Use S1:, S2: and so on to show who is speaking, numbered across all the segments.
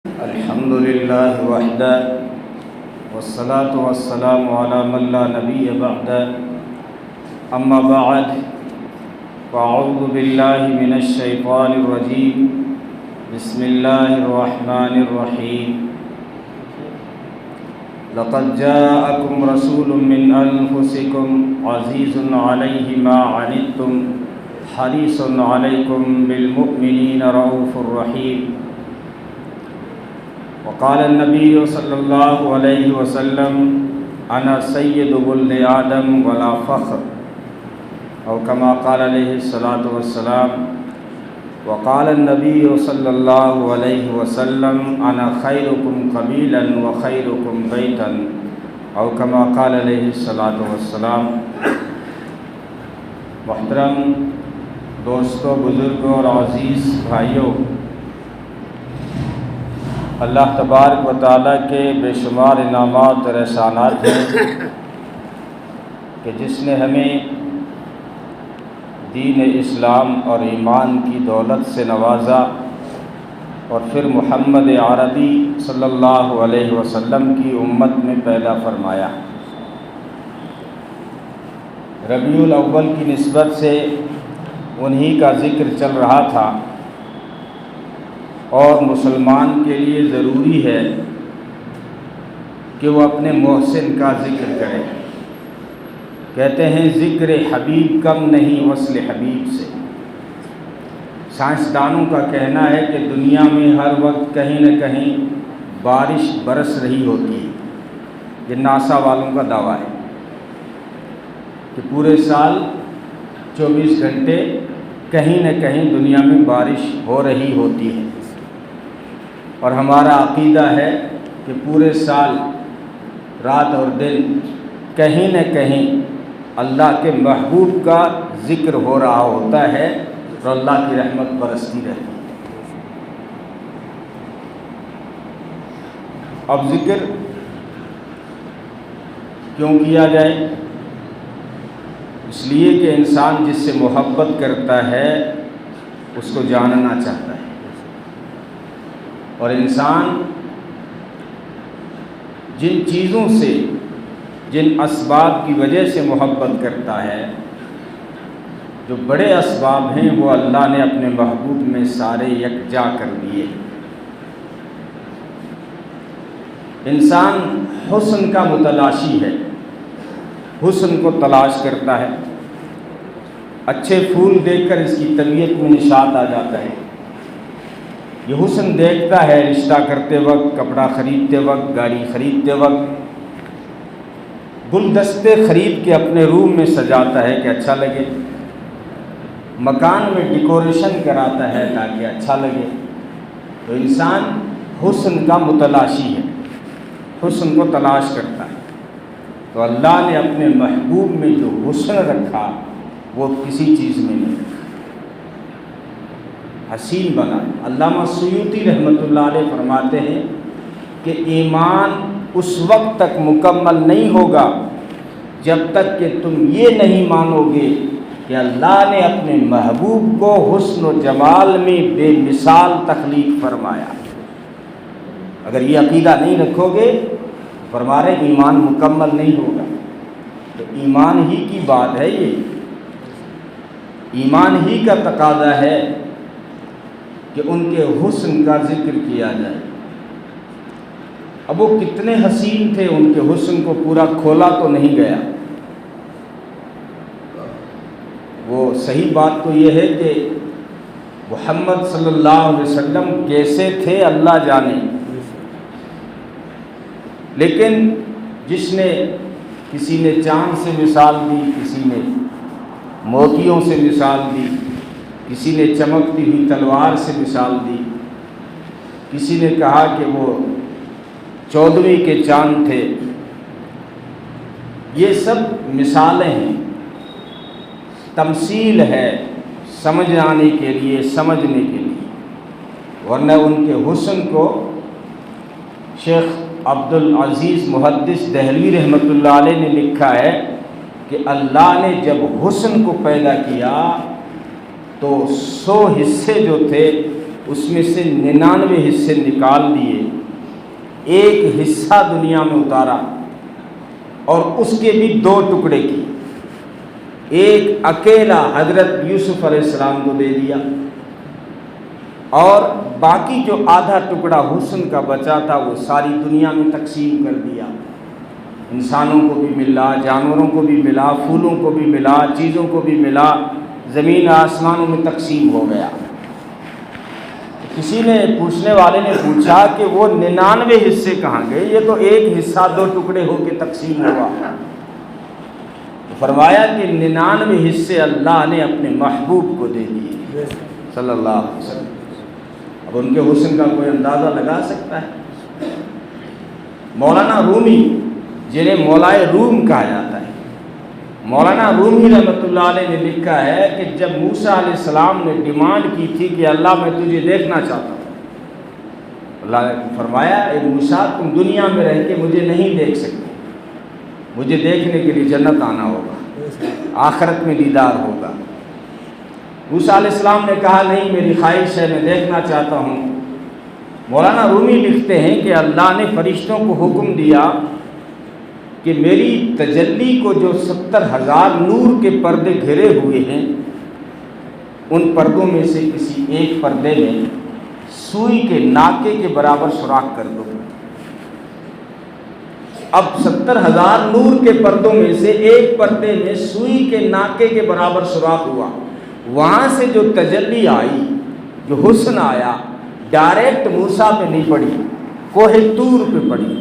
S1: الحمد لله وحده والصلاة والسلام على من لا نبي بعده أما بعد فأعوذ بالله من الشيطان الرجيم بسم الله الرحمن الرحيم لقد جاءكم رسول من أنفسكم عزيز عليه ما عنتم حريص عليكم بالمؤمنين رؤوف رحيم وقال النبي صلى الله عليه وسلم أنا سيد ولد آدم ولا فخر أو كما قال عليه الصلاة والسلام وقال النبي صلى الله عليه وسلم أنا خيركم قبيلا وخيركم بيتا أو كما قال عليه الصلاة والسلام۔ محترم دوستوں، بزرگوں اور عزیز بھائیوں، اللہ تبارک و تعالیٰ کے بے شمار انعامات اور احسانات ہیں کہ جس نے ہمیں دین اسلام اور ایمان کی دولت سے نوازا اور پھر محمد عربی صلی اللہ علیہ وسلم کی امت میں پیدا فرمایا۔ ربیع الاول کی نسبت سے انہی کا ذکر چل رہا تھا، اور مسلمان کے لیے ضروری ہے کہ وہ اپنے محسن کا ذکر کرے۔ کہتے ہیں ذکر حبیب کم نہیں وصل حبیب سے۔ سائنسدانوں کا کہنا ہے کہ دنیا میں ہر وقت کہیں نہ کہیں بارش برس رہی ہوتی ہے۔ یہ ناسا والوں کا دعویٰ ہے کہ پورے سال 24 گھنٹے کہیں نہ کہیں دنیا میں بارش ہو رہی ہوتی ہے، اور ہمارا عقیدہ ہے کہ پورے سال رات اور دن کہیں نہ کہیں اللہ کے محبوب کا ذکر ہو رہا ہوتا ہے اور اللہ کی رحمت برستی رہتی ہے۔ اب ذکر کیوں کیا جائے؟ اس لیے کہ انسان جس سے محبت کرتا ہے اس کو جاننا چاہتا ہے، اور انسان جن چیزوں سے، جن اسباب کی وجہ سے محبت کرتا ہے، جو بڑے اسباب ہیں وہ اللہ نے اپنے محبوب میں سارے یکجا کر دیے۔ انسان حسن کا متلاشی ہے، حسن کو تلاش کرتا ہے۔ اچھے پھول دیکھ کر اس کی طبیعت میں نشاط آ جاتا ہے۔ یہ حسن دیکھتا ہے رشتہ کرتے وقت، کپڑا خریدتے وقت، گاڑی خریدتے وقت، گلدستے خرید کے اپنے روم میں سجاتا ہے کہ اچھا لگے، مکان میں ڈیکوریشن کراتا ہے تاکہ اچھا لگے۔ تو انسان حسن کا متلاشی ہے، حسن کو تلاش کرتا ہے۔ تو اللہ نے اپنے محبوب میں جو حسن رکھا وہ کسی چیز میں نہیں رکھا، حسین بنا۔ علامہ سیوطی رحمۃ اللہ علیہ فرماتے ہیں کہ ایمان اس وقت تک مکمل نہیں ہوگا جب تک کہ تم یہ نہیں مانو گے کہ اللہ نے اپنے محبوب کو حسن و جمال میں بے مثال تخلیق فرمایا۔ اگر یہ عقیدہ نہیں رکھو گے فرما رہے ایمان مکمل نہیں ہوگا۔ تو ایمان ہی کی بات ہے، یہ ایمان ہی کا تقاضا ہے کہ ان کے حسن کا ذکر کیا جائے۔ اب وہ کتنے حسین تھے، ان کے حسن کو پورا کھولا تو نہیں گیا۔ وہ صحیح بات تو یہ ہے کہ محمد صلی اللہ علیہ وسلم کیسے تھے اللہ جانے، لیکن جس نے، کسی نے چاند سے مثال دی، کسی نے موتیوں سے مثال دی، کسی نے چمکتی ہوئی تلوار سے مثال دی، کسی نے کہا کہ وہ 14ویں کے چاند تھے۔ یہ سب مثالیں ہیں، تمثیل ہے سمجھ آنے کے لیے، سمجھنے کے لیے، ورنہ ان کے حسن کو شیخ عبدالعزیز محدث دہلوی رحمۃ اللہ علیہ نے لکھا ہے کہ اللہ نے جب حسن کو پیدا کیا تو 100 حصے جو تھے اس میں سے 99 حصے نکال دیے، ایک حصہ دنیا میں اتارا اور اس کے بھی 2 ٹکڑے کی، ایک اکیلا حضرت یوسف علیہ السلام کو دے دیا اور باقی جو آدھا ٹکڑا حسن کا بچا تھا وہ ساری دنیا میں تقسیم کر دیا۔ انسانوں کو بھی ملا، جانوروں کو بھی ملا، پھولوں کو بھی ملا، چیزوں کو بھی ملا، زمین آسمانوں میں تقسیم ہو گیا۔ کسی نے پوچھنے والے نے پوچھا کہ وہ 99 حصے کہاں گئے؟ یہ تو ایک حصہ 2 ٹکڑے ہو کے تقسیم ہوا۔ تو فرمایا کہ 99 حصے اللہ نے اپنے محبوب کو دے دیے صلی اللہ علیہ وسلم۔ اب ان کے حسن کا کوئی اندازہ لگا سکتا ہے؟ مولانا رومی، جنہیں مولائے روم کہا جاتا ہے، مولانا رومی رحمۃ اللہ علیہ نے لکھا ہے کہ جب موسیٰ علیہ السلام نے ڈیمانڈ کی تھی کہ اللہ میں تجھے دیکھنا چاہتا ہوں، اللہ نے فرمایا اے موسیٰ تم دنیا میں رہ کے مجھے نہیں دیکھ سکتے، مجھے دیکھنے کے لیے جنت آنا ہوگا، آخرت میں دیدار ہوگا۔ موسیٰ علیہ السلام نے کہا نہیں، میری خواہش ہے، میں دیکھنا چاہتا ہوں۔ مولانا رومی لکھتے ہیں کہ اللہ نے فرشتوں کو حکم دیا کہ میری تجلی کو جو 70,000 نور کے پردے گھرے ہوئے ہیں، ان پردوں میں سے کسی ایک پردے میں سوئی کے ناکے کے برابر سوراخ کر دو۔ اب 70,000 نور کے پردوں میں سے ایک پردے میں سوئی کے ناکے کے برابر سوراخ ہوا، وہاں سے جو تجلی آئی، جو حسن آیا، ڈائریکٹ موسیٰ پہ نہیں پڑی، کوہ طور پہ پڑی۔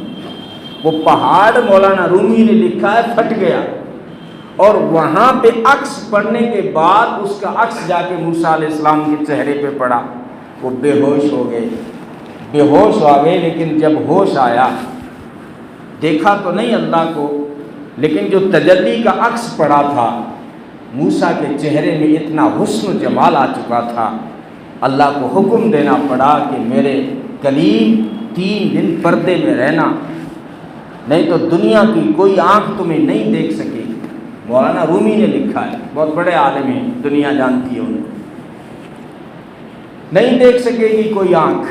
S1: وہ پہاڑ مولانا رومی نے لکھا ہے پھٹ گیا، اور وہاں پہ عکس پڑنے کے بعد اس کا عکس جا کے موسیٰ علیہ السلام کے چہرے پہ پڑا۔ وہ بے ہوش ہو گئے، بے ہوش آ گئے، لیکن جب ہوش آیا دیکھا تو نہیں اللہ کو، لیکن جو تجلی کا عکس پڑا تھا موسیٰ کے چہرے میں اتنا حسن و جمال آ چکا تھا، اللہ کو حکم دینا پڑا کہ میرے کلیم 3 دن پردے میں رہنا، نہیں تو دنیا کی کوئی آنکھ تمہیں نہیں دیکھ سکے۔ مولانا رومی نے لکھا ہے، بہت بڑے عالم ہیں، دنیا جانتی ہے انہیں، نہیں دیکھ سکے گی کوئی آنکھ۔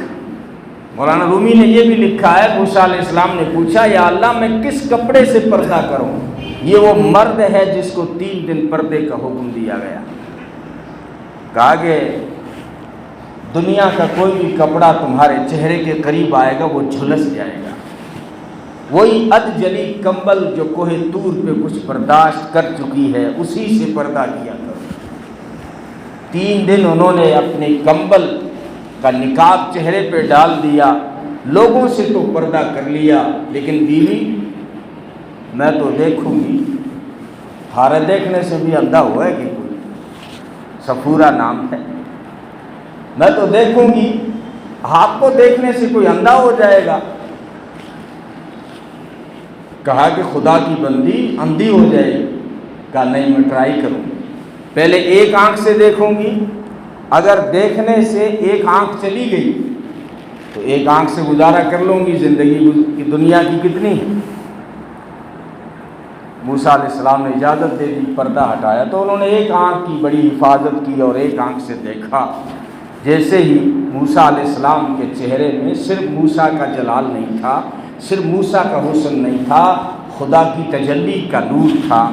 S1: مولانا رومی نے یہ بھی لکھا ہے، موسیٰ علیہ السلام نے پوچھا یا اللہ میں کس کپڑے سے پردہ کروں؟ یہ وہ مرد ہے جس کو 3 دن پردے کا حکم دیا گیا۔ کہا کہ دنیا کا کوئی بھی کپڑا تمہارے چہرے کے قریب آئے گا وہ جھلس جائے گا، وہی ادجلی کمبل جو کوہ طور پہ کچھ برداشت کر چکی ہے اسی سے پردہ کیا کرو۔ 3 دن انہوں نے اپنے کمبل کا نقاب چہرے پہ ڈال دیا، لوگوں سے تو پردہ کر لیا، لیکن بیوی میں تو دیکھوں گی، ہارے دیکھنے سے بھی اندھا ہوا ہے کہ کوئی، صفورہ نام ہے، میں تو دیکھوں گی، آپ کو دیکھنے سے کوئی اندھا ہو جائے گا۔ کہا کہ خدا کی بندی اندھی ہو جائے گی، کہا نہیں میں ٹرائی کروں، پہلے ایک آنکھ سے دیکھوں گی، اگر دیکھنے سے ایک آنکھ چلی گئی تو ایک آنکھ سے گزارا کر لوں گی، زندگی کی دنیا کی کتنی ہے۔ موسیٰ علیہ السلام نے اجازت دے دی، پردہ ہٹایا تو انہوں نے ایک آنکھ کی بڑی حفاظت کی اور ایک آنکھ سے دیکھا۔ جیسے ہی موسیٰ علیہ السلام کے چہرے میں صرف موسیٰ کا جلال نہیں تھا، صرف موسیٰ کا حسن نہیں تھا، خدا کی تجلی کا نور تھا۔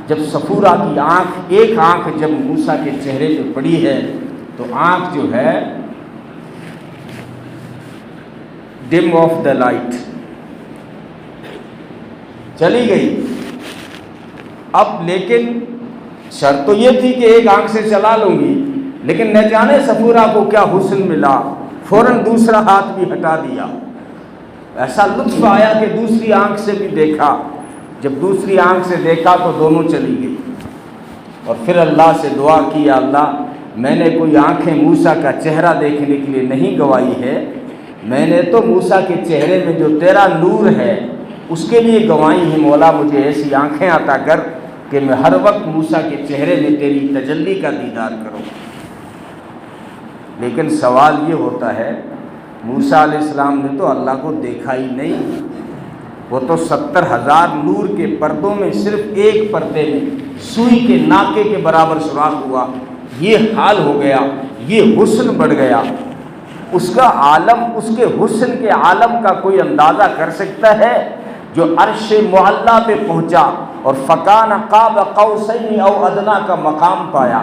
S1: جب صفورہ کی آنکھ، ایک آنکھ جب موسیٰ کے چہرے پہ پڑی ہے تو آنکھ جو ہے ڈم آف دا لائٹ چلی گئی۔ اب لیکن شرط تو یہ تھی کہ ایک آنکھ سے چلا لوں گی، لیکن نہ جانے صفورہ کو کیا حسن ملا، فوراً دوسرا ہاتھ بھی ہٹا دیا۔ ایسا لطف آیا کہ دوسری آنکھ سے بھی دیکھا، جب دوسری آنکھ سے دیکھا تو دونوں چلی گئی، اور پھر اللہ سے دعا کی، اللہ میں نے کوئی آنکھیں موسیٰ کا چہرہ دیکھنے کے لیے نہیں گوائی ہے، میں نے تو موسیٰ کے چہرے میں جو تیرا نور ہے اس کے لیے گوائی ہے، مولا مجھے ایسی آنکھیں عطا کر کہ میں ہر وقت موسیٰ کے چہرے میں تیری تجلی کا دیدار کروں۔ لیکن سوال یہ ہوتا ہے، موسیٰ علیہ السلام نے تو اللہ کو دیکھا ہی نہیں، وہ تو 70,000 نور کے پردوں میں صرف ایک پردے میں سوئی کے ناکے کے برابر سوراخ ہوا، یہ حال ہو گیا، یہ حسن بڑھ گیا۔ اس کا عالم، اس کے حسن کے عالم کا کوئی اندازہ کر سکتا ہے؟ جو عرش معلیٰ پہ پہنچا اور فکان قاب قوسین او ادنیٰ کا مقام پایا،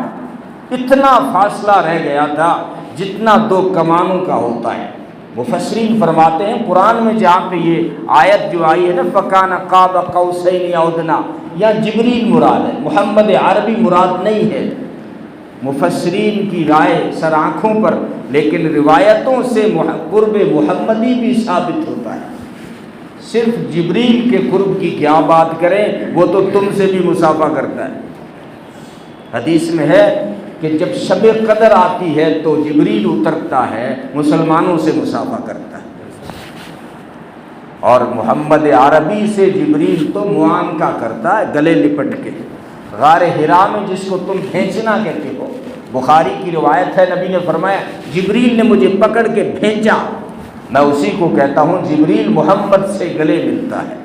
S1: اتنا فاصلہ رہ گیا تھا جتنا دو کمانوں کا ہوتا ہے۔ مفسرین فرماتے ہیں قرآن میں جہاں پہ یہ آیت جو آئی ہے نا فکان قاب قوسین او ادنیٰ، یا جبریل مراد ہے، محمد عربی مراد نہیں ہے۔ مفسرین کی رائے سر آنکھوں پر، لیکن روایتوں سے قرب محمدی بھی ثابت ہوتا ہے۔ صرف جبریل کے قرب کی کیا بات کریں، وہ تو تم سے بھی مصافحہ کرتا ہے۔ حدیث میں ہے کہ جب شب قدر آتی ہے تو جبریل اترتا ہے، مسلمانوں سے مصافحہ کرتا ہے، اور محمد عربی سے جبریل تو معانقہ کرتا ہے گلے لپٹ کے۔ غار حرا میں جس کو تم بھینچنا کہتے ہو، بخاری کی روایت ہے نبی نے فرمایا جبریل نے مجھے پکڑ کے بھینچا، میں اسی کو کہتا ہوں جبریل محمد سے گلے ملتا ہے،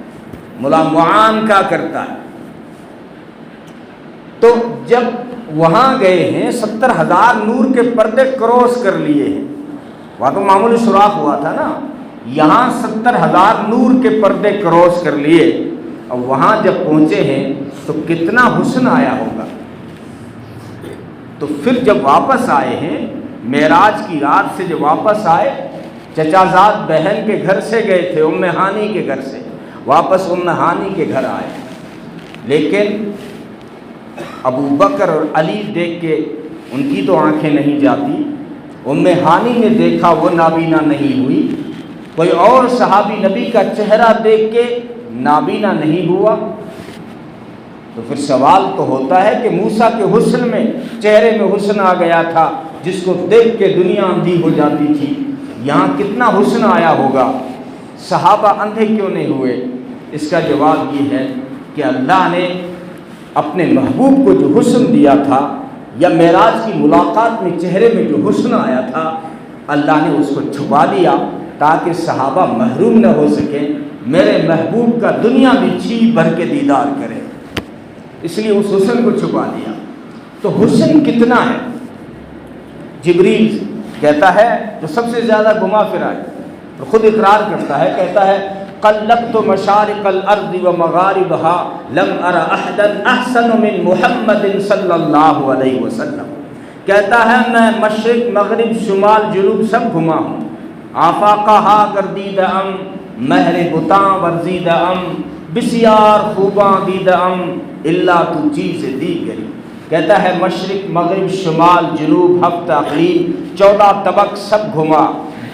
S1: معانقہ کرتا ہے۔ تو جب وہاں گئے ہیں 70,000 نور کے پردے کراس کر لیے ہیں، وہاں تو معمولی سوراخ ہوا تھا نا، یہاں 70,000 نور کے پردے کراس کر لیے، اور وہاں جب پہنچے ہیں تو کتنا حسن آیا ہوگا۔ تو پھر جب واپس آئے ہیں معراج کی رات سے، جب واپس آئے، چچا زاد بہن کے گھر سے گئے تھے، ام ہانی کے گھر سے واپس ام ہانی کے گھر آئے، لیکن ابو بکر اور علی دیکھ کے ان کی تو آنکھیں نہیں جاتی، ام ہانی نے دیکھا وہ نابینا نہیں ہوئی، کوئی اور صحابی نبی کا چہرہ دیکھ کے نابینا نہیں ہوا۔ تو پھر سوال تو ہوتا ہے کہ موسیٰ کے حسن میں، چہرے میں حسن آ گیا تھا جس کو دیکھ کے دنیا اندھی ہو جاتی تھی، یہاں کتنا حسن آیا ہوگا، صحابہ اندھے کیوں نہیں ہوئے؟ اس کا جواب یہ ہے کہ اللہ نے اپنے محبوب کو جو حسن دیا تھا، یا معراج کی ملاقات میں چہرے میں جو حسن آیا تھا، اللہ نے اس کو چھپا دیا تاکہ صحابہ محروم نہ ہو سکیں، میرے محبوب کا دنیا میں جی بھر کے دیدار کرے، اس لیے اس حسن کو چھپا دیا۔ تو حسن کتنا ہے؟ جبریل کہتا ہے جو سب سے زیادہ گھما پھرا ہے، اور خود اقرار کرتا ہے، کہتا ہے قلبت مشارق الارض ومغاربها لم ار احدا احسن من محمد صلی اللہ علیہ وسلم، کہتا ہے میں مشرق مغرب شمال جنوب سب گھما ہوں، آفاقہا گردید ام مہر بتاں ورزید ام بسیار خوباں دید ام اللہ تو چیز دیگری، کہتا ہے مشرق مغرب شمال جنوب ہفت اقلیم 14 طبق سب گھما،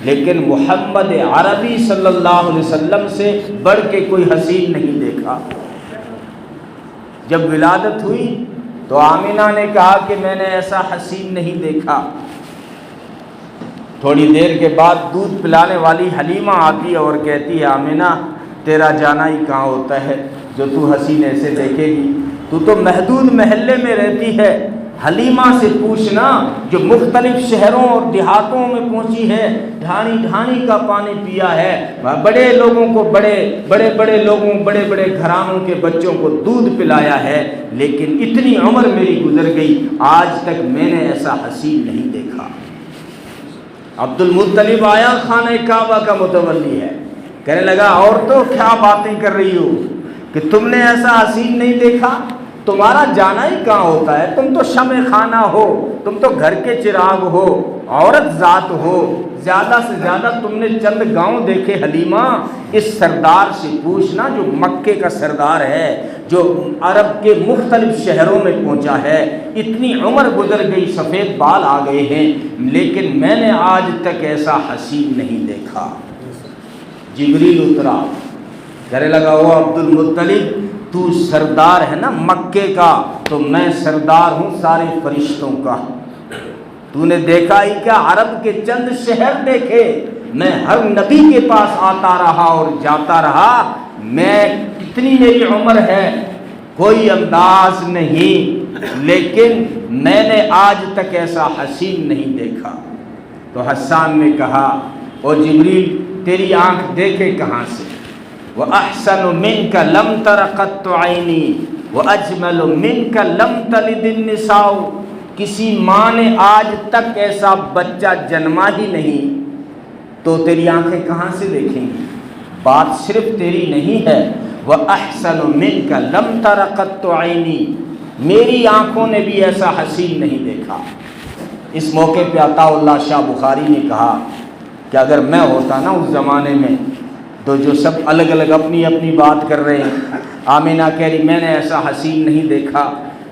S1: لیکن محمد عربی صلی اللہ علیہ وسلم سے بڑھ کے کوئی حسین نہیں دیکھا۔ جب ولادت ہوئی تو آمینہ نے کہا کہ میں نے ایسا حسین نہیں دیکھا۔ تھوڑی دیر کے بعد دودھ پلانے والی حلیمہ آتی ہے اور کہتی ہے آمینہ تیرا جانا ہی کہاں ہوتا ہے جو تو حسین ایسے دیکھے گی، تو تو محدود محلے میں رہتی ہے، حلیمہ سے پوچھنا جو مختلف شہروں اور دیہاتوں میں پہنچی ہے، ڈھانی ڈھانی کا پانی پیا ہے، بڑے لوگوں کو بڑے لوگوں بڑے گھرانوں کے بچوں کو دودھ پلایا ہے، لیکن اتنی عمر میری گزر گئی آج تک میں نے ایسا حسین نہیں دیکھا۔ عبد المطلب آیا، خانہ کعبہ کا متولی ہے، کہنے لگا عورتوں کیا باتیں کر رہی ہو کہ تم نے ایسا حسین نہیں دیکھا؟ تمہارا جانا ہی کہاں ہوتا ہے، تم تو شمع خانہ ہو، تم تو گھر کے چراغ ہو، عورت ذات ہو، زیادہ سے زیادہ تم نے چند گاؤں دیکھے۔ حلیمہ اس سردار سے پوچھنا جو مکے کا سردار ہے، جو عرب کے مختلف شہروں میں پہنچا ہے، اتنی عمر گزر گئی، سفید بال آ گئے ہیں، لیکن میں نے آج تک ایسا حسین نہیں دیکھا۔ جبریل اترا، کہنے لگا او عبد المطلب تو سردار ہے نا مکے کا، تو میں سردار ہوں سارے فرشتوں کا۔ تو نے دیکھا ہی کیا، عرب کے چند شہر دیکھے، میں ہر نبی کے پاس آتا رہا اور جاتا رہا، میں اتنی میری عمر ہے کوئی انداز نہیں، لیکن میں نے آج تک ایسا حسین نہیں دیکھا۔ تو حسان نے کہا او جبریل تیری آنکھ دیکھے کہاں سے؟ وَأَحْسَنُ مِنْكَ لَمْ تَرَ قَطُّ عَيْنِي وَأَجْمَلُ مِنْكَ لَمْ تَلِدِ النِّسَاءُ، کسی ماں نے آج تک ایسا بچہ جنما ہی نہیں تو تیری آنکھیں کہاں سے دیکھیں گی؟ بات صرف تیری نہیں ہے، وَأَحْسَنُ مِنْكَ لَمْ تَرَ قَطُّ عَيْنِي، میری آنکھوں نے بھی ایسا حسین نہیں دیکھا۔ اس موقع پہ عطاء اللہ شاہ بخاری نے کہا کہ اگر میں ہوتا نا اس زمانے میں، تو جو سب الگ الگ اپنی اپنی بات کر رہے ہیں، آمینہ کہہ رہی میں نے ایسا حسین نہیں دیکھا،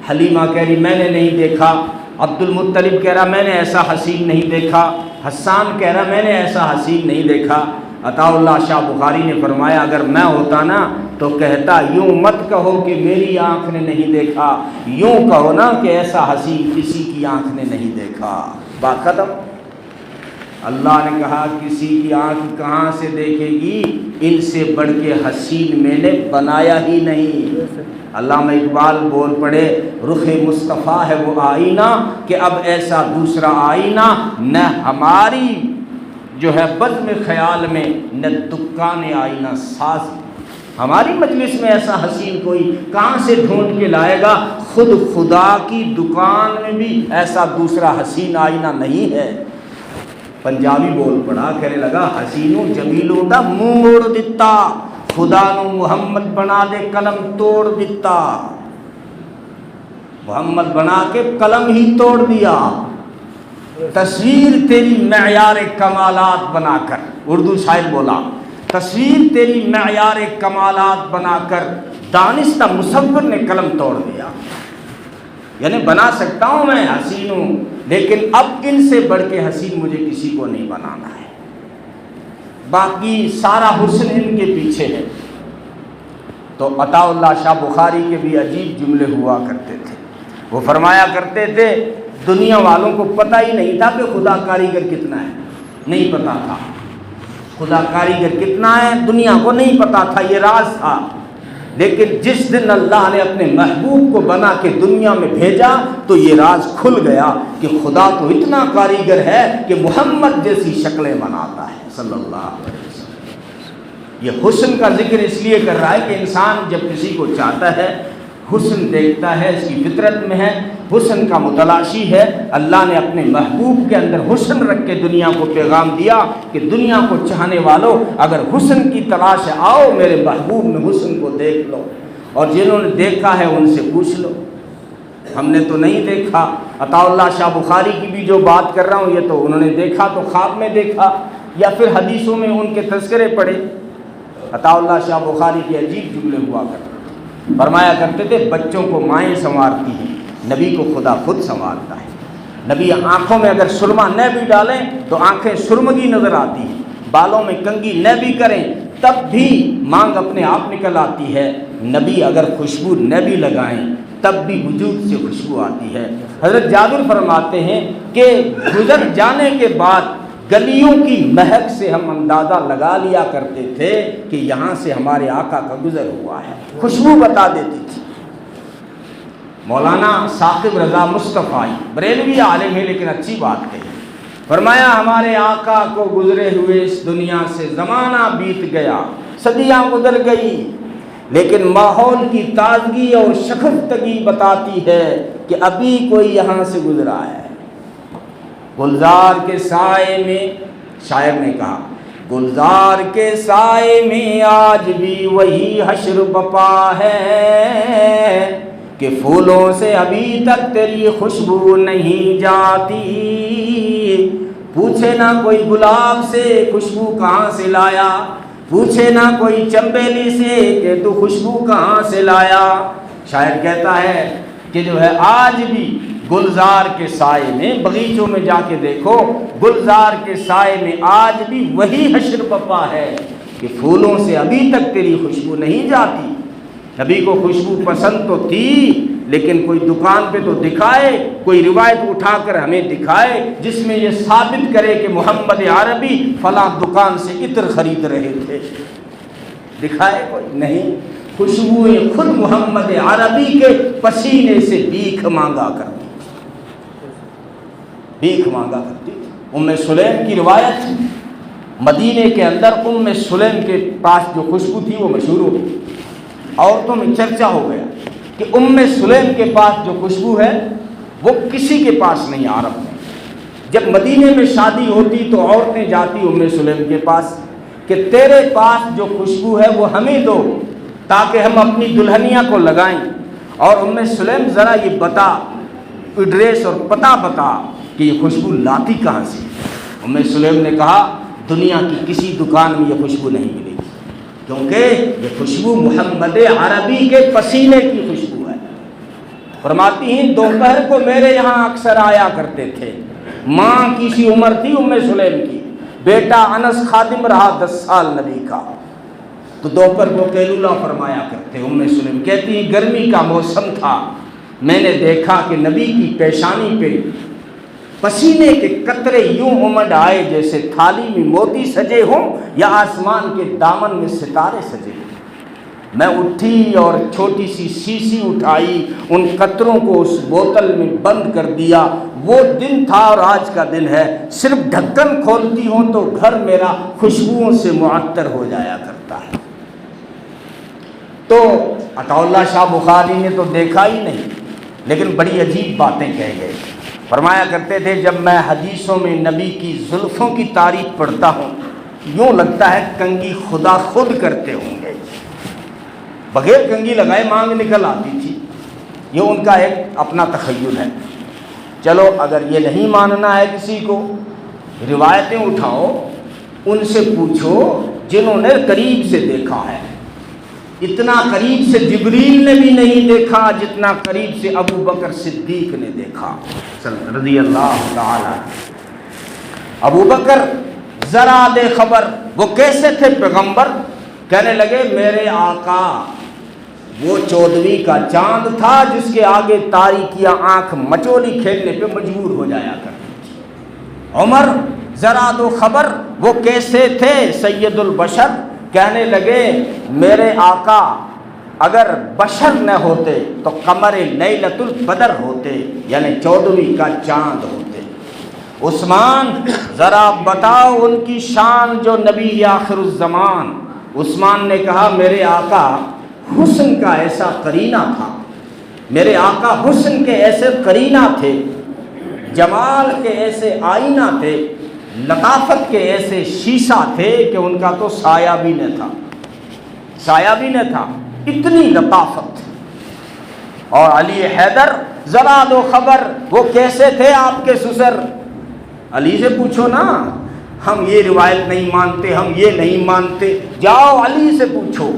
S1: حلیمہ کہہ رہی میں نے نہیں دیکھا، عبد المطلب کہہ رہا میں نے ایسا حسین نہیں دیکھا، حسان کہہ رہا میں نے ایسا حسین نہیں دیکھا۔ عطاء اللہ شاہ بخاری نے فرمایا اگر میں ہوتا نا تو کہتا یوں مت کہو کہ میری آنکھ نے نہیں دیکھا، یوں کہو نا کہ ایسا حسین کسی کی آنکھ نے نہیں دیکھا۔ بات ختم۔ اللہ نے کہا کسی کی آنکھ کہاں سے دیکھے گی، ان سے بڑھ کے حسین میں نے بنایا ہی نہیں۔ علامہ اقبال بول پڑے رخ مصطفیٰ ہے وہ آئینہ کہ اب ایسا دوسرا آئینہ نہ ہماری جو ہے بزم خیال میں نہ دکان آئینہ ساز۔ ہماری مجلس میں ایسا حسین کوئی کہاں سے ڈھونڈ کے لائے گا؟ خود خدا کی دکان میں بھی ایسا دوسرا حسین آئینہ نہیں ہے۔ پنجابی بول پڑا، کہنے لگا حسینوں جمیلوں دا منہ موڑ دیتا، خدا نو محمد بنا دے قلم توڑ دیتا۔ محمد بنا کے قلم ہی توڑ دیا۔ تصویر تیری معیار کمالات بنا کر، اردو شاعر بولا تصویر تیری معیار کمالات بنا کر دانستہ مصور نے قلم توڑ دیا۔ یعنی بنا سکتا ہوں میں حسین ہوں، لیکن اب ان سے بڑھ کے حسین مجھے کسی کو نہیں بنانا ہے۔ باقی سارا حسن ان کے پیچھے ہے۔ تو عطاء اللہ شاہ بخاری کے بھی عجیب جملے ہوا کرتے تھے۔ وہ فرمایا کرتے تھے دنیا والوں کو پتہ ہی نہیں تھا کہ خدا کاریگر کتنا ہے، نہیں پتا تھا خدا کاریگر کتنا ہے، دنیا کو نہیں پتا تھا، یہ راز تھا۔ لیکن جس دن اللہ نے اپنے محبوب کو بنا کے دنیا میں بھیجا تو یہ راز کھل گیا کہ خدا تو اتنا کاریگر ہے کہ محمد جیسی شکلیں بناتا ہے صلی اللہ علیہ وسلم۔ یہ حسن کا ذکر اس لیے کر رہا ہے کہ انسان جب کسی کو چاہتا ہے حسن دیکھتا ہے، اس کی فطرت میں ہے، حسن کا متلاشی ہے۔ اللہ نے اپنے محبوب کے اندر حسن رکھ کے دنیا کو پیغام دیا کہ دنیا کو چاہنے والوں اگر حسن کی تلاش ہے آؤ میرے محبوب میں حسن کو دیکھ لو، اور جنہوں نے دیکھا ہے ان سے پوچھ لو۔ ہم نے تو نہیں دیکھا۔ عطاء اللہ شاہ بخاری کی بھی جو بات کر رہا ہوں یہ تو انہوں نے دیکھا تو خواب میں دیکھا یا پھر حدیثوں میں ان کے تذکرے پڑھے۔ عطاء اللہ شاہ بخاری کے عجیب جملے ہوا کرتے، فرمایا کرتے تھے بچوں کو مائیں سنوارتی ہیں، نبی کو خدا خود سنوارتا ہے۔ نبی آنکھوں میں اگر سرما نہ بھی ڈالیں تو آنکھیں سرمگی نظر آتی ہیں، بالوں میں کنگھی نہ بھی کریں تب بھی مانگ اپنے آپ نکل آتی ہے۔ نبی اگر خوشبو نہ بھی لگائیں تب بھی وجود سے خوشبو آتی ہے۔ حضرت جابر فرماتے ہیں کہ گزر جانے کے بعد گلیوں کی مہک سے ہم اندازہ لگا لیا کرتے تھے کہ یہاں سے ہمارے آقا کا گزر ہوا ہے، خوشبو بتا دیتی تھی۔ مولانا ثاقب رضا مصطفی بریلوی عالم ہے لیکن اچھی بات کہی، فرمایا ہمارے آقا کو گزرے ہوئے اس دنیا سے زمانہ بیت گیا، صدیاں گزر گئی، لیکن ماحول کی تازگی اور شگفتگی بتاتی ہے کہ ابھی کوئی یہاں سے گزرا ہے۔ گلزار کے سائے میں، شاعر نے کہا گلزار کے سائے میں آج بھی وہی حشر بپا ہے کہ پھولوں سے ابھی تک تیری خوشبو نہیں جاتی۔ پوچھے نہ کوئی گلاب سے خوشبو کہاں سے لایا، پوچھے نہ کوئی چنبیلی سے کہ تو خوشبو کہاں سے لایا۔ شاعر کہتا ہے کہ جو ہے آج بھی گلزار کے سائے میں، بغیچوں میں جا کے دیکھو، گلزار کے سائے میں آج بھی وہی حشر بپا ہے کہ پھولوں سے ابھی تک تیری خوشبو نہیں جاتی۔ نبی کو خوشبو پسند تو تھی لیکن کوئی دکان پہ تو دکھائے، کوئی روایت اٹھا کر ہمیں دکھائے جس میں یہ ثابت کرے کہ محمد عربی فلاں دکان سے عطر خرید رہے تھے، دکھائے کوئی نہیں۔ خوشبوئیں خود محمد عربی کے پسینے سے بھیک مانگا کرتی، بھیک مانگا کرتی تھی۔ ام سلیم کی روایت، مدینے کے اندر ام سلیم کے پاس جو خوشبو تھی وہ مشہور ہو گئی، عورتوں میں چرچا ہو گیا کہ ام سلیم کے پاس جو خوشبو ہے وہ کسی کے پاس نہیں عرب میں۔ جب مدینے میں شادی ہوتی تو عورتیں جاتی ام سلیم کے پاس کہ تیرے پاس جو خوشبو ہے وہ ہمیں دو تاکہ ہم اپنی دلہنیاں کو لگائیں. اور ام سلیم ذرا یہ بتا ایڈریس اور پتہ بتا کہ یہ خوشبو لاتی کہاں سے. ام سلیم نے کہا دنیا کی کسی دکان میں یہ خوشبو نہیں ملے گی کیونکہ یہ خوشبو محمد عربی کے پسینے کی خوشبو ہے. فرماتی ہیں دوپہر کو میرے یہاں اکثر آیا کرتے تھے. ماں کی سی عمر تھی ام سلیم کی, بیٹا انس خادم رہا 10 سال نبی کا, تو دوپہر کو قیلولہ فرمایا کرتے. ام سلیم کہتی ہیں گرمی کا موسم تھا, میں نے دیکھا کہ نبی کی پیشانی پہ پسینے کے قطرے یوں امڈ آئے جیسے تھالی میں موتی سجے ہوں یا آسمان کے دامن میں ستارے سجے ہوں. میں اٹھی اور چھوٹی سی شیشی اٹھائی, ان قطروں کو اس بوتل میں بند کر دیا. وہ دن تھا اور آج کا دن ہے, صرف ڈھکن کھولتی ہوں تو گھر میرا خوشبوؤں سے معطر ہو جایا کرتا ہے. تو عطا اللہ شاہ بخاری نے تو دیکھا ہی نہیں, لیکن بڑی عجیب باتیں کہہ گئے. فرمایا کرتے تھے جب میں حدیثوں میں نبی کی زلفوں کی تعریف پڑھتا ہوں یوں لگتا ہے کنگھی خدا خود کرتے ہوں گے. بغیر کنگھی لگائے مانگ نکل آتی تھی. یہ ان کا ایک اپنا تخیل ہے. چلو اگر یہ نہیں ماننا ہے کسی کو, روایتیں اٹھاؤ, ان سے پوچھو جنہوں نے قریب سے دیکھا ہے. اتنا قریب سے جبریل نے بھی نہیں دیکھا جتنا قریب سے ابو بکر صدیق نے دیکھا رضی اللہ تعالی. ابو بکر ذرا دے خبر, وہ کیسے تھے پیغمبر؟ کہنے لگے میرے آقا وہ 14ویں کا چاند تھا جس کے آگے تاریکیاں آنکھ مچولی کھیلنے پہ مجبور ہو جایا کرتی تھی. عمر ذرا دو خبر, وہ کیسے تھے سید البشر؟ کہنے لگے میرے آقا اگر بشر نہ ہوتے تو قمر لیلۃ البدر ہوتے, یعنی 14ویں کا چاند ہوتے. عثمان ذرا بتاؤ ان کی شان جو نبی آخر الزمان. عثمان نے کہا میرے آقا حسن کا ایسا قرینہ تھا, میرے آقا حسن کے ایسے قرینہ تھے, جمال کے ایسے آئینہ تھے, لطافت کے ایسے شیشہ تھے کہ ان کا تو سایہ بھی نہ تھا, سایہ بھی نہ تھا, اتنی لطافت. اور علی حیدر ذرا دو خبر, وہ کیسے تھے آپ کے سسر؟ علی سے پوچھو نا, ہم یہ روایت نہیں مانتے, ہم یہ نہیں مانتے, جاؤ علی سے پوچھو.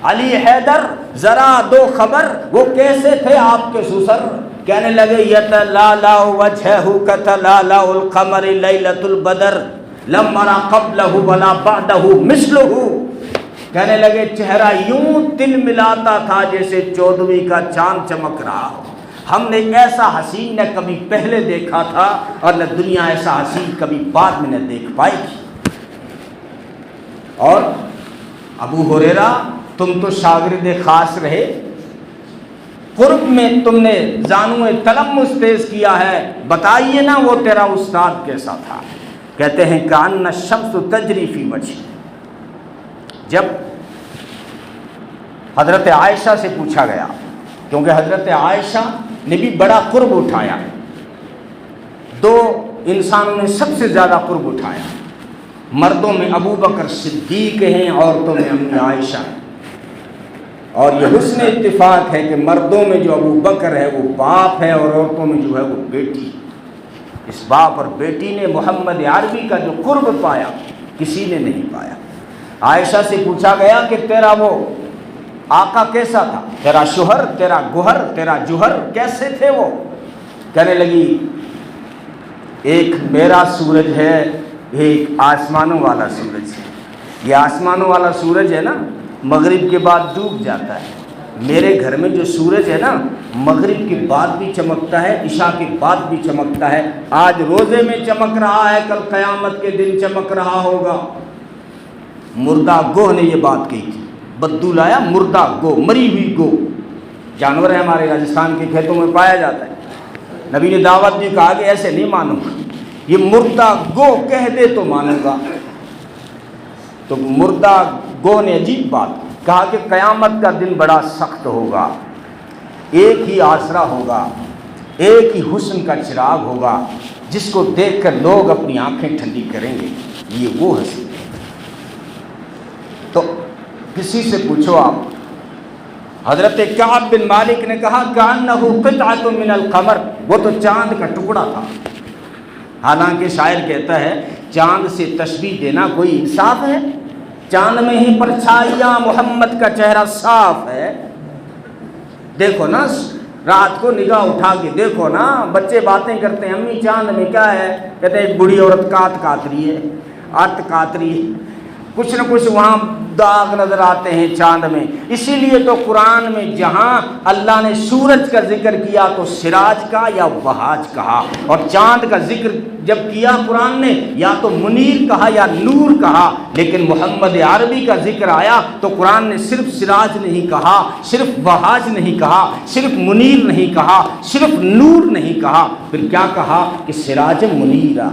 S1: علی حیدر ذرا دو خبر, وہ کیسے تھے آپ کے سسر؟ کہنے لگے یتلالا وجہہ کتلالا القمر لیلۃ البدر لم ارى قبلہ ولا بعدہ مثلہ. کہنے لگے چہرہ یوں تل ملاتا تھا جیسے 14ویں کا چاند چمک رہا ہو. ہم نے ایسا حسین نہ کبھی پہلے دیکھا تھا اور نہ دنیا ایسا حسین کبھی بعد میں نہ دیکھ پائی تھی. اور ابو ہریرہ تم تو شاگرد خاص رہے, قرب میں تم نے زانو تلمس تیز کیا ہے, بتائیے نا وہ تیرا استاد کیسا تھا؟ کہتے ہیں کأن الشمس تجری فی وجہ. جب حضرت عائشہ سے پوچھا گیا, کیونکہ حضرت عائشہ نے بھی بڑا قرب اٹھایا, 2 انسانوں نے سب سے زیادہ قرب اٹھایا, مردوں میں ابو بکر صدیق ہیں, عورتوں میں امی عائشہ ہیں. اور یہ حسن اتفاق ہے کہ مردوں میں جو ابو بکر ہے وہ باپ ہے اور عورتوں میں جو ہے وہ بیٹی. اس باپ اور بیٹی نے محمد عربی کا جو قرب پایا کسی نے نہیں پایا. عائشہ سے پوچھا گیا کہ تیرا وہ آقا کیسا تھا, تیرا شوہر, تیرا گوہر, تیرا جوہر کیسے تھے وہ؟ کہنے لگی ایک میرا سورج ہے, ایک آسمانوں والا سورج ہے. یہ آسمانوں والا سورج ہے نا مغرب کے بعد ڈوب جاتا ہے. میرے گھر میں جو سورج ہے نا مغرب کے بعد بھی چمکتا ہے, عشاء کے بعد بھی چمکتا ہے. آج روزے میں چمک رہا ہے, کل قیامت کے دن چمک رہا ہوگا. مردہ گوہ نے یہ بات کہی تھی, بدو لایا مردہ گو, مری ہوئی گو, جانور ہے ہمارے راجستھان کے کھیتوں میں پایا جاتا ہے. نبی نے دعوت دی, کہا کہ ایسے نہیں مانوں گا, یہ مردہ گو کہہ دے تو مانوں گا. تو مردہ گو نے عجیب بات کہا کہ قیامت کا دن بڑا سخت ہوگا, ایک ہی آسرا ہوگا, ایک ہی حسن کا چراغ ہوگا, جس کو دیکھ کر لوگ اپنی آنکھیں ٹھنڈی کریں گے، یہ وہ ہنسی ہے۔ تو کسی سے پوچھو آپ، حضرت کعب بن مالک نے کہا کأنہ قطعۃ من القمر، وہ تو چاند کا ٹکڑا تھا۔ حالانکہ شاعر کہتا ہے چاند سے تشبیہ دینا کوئی انصاف ہے؟ چاند میں ہی پرچھائیاں محمد کا چہرہ صاف ہے۔ دیکھو نا، رات کو نگاہ اٹھا کے دیکھو نا، بچے باتیں کرتے ہیں امی چاند میں کیا ہے، کہتے ہیں ایک بوڑھی عورت کات رہی ہے، کات رہی ہے، کچھ نہ کچھ وہاں داغ نظر آتے ہیں چاند میں۔ اسی لیے تو قرآن میں جہاں اللہ نے سورج کا ذکر کیا تو سراج کا یا وہاج کہا، اور چاند کا ذکر جب کیا قرآن نے یا تو منیر کہا یا نور کہا، لیکن محمد عربی کا ذکر آیا تو قرآن نے صرف سراج نہیں کہا، صرف وہاج نہیں کہا، صرف منیر نہیں کہا، صرف نور نہیں کہا، پھر کیا کہا کہ سراج منیرہ،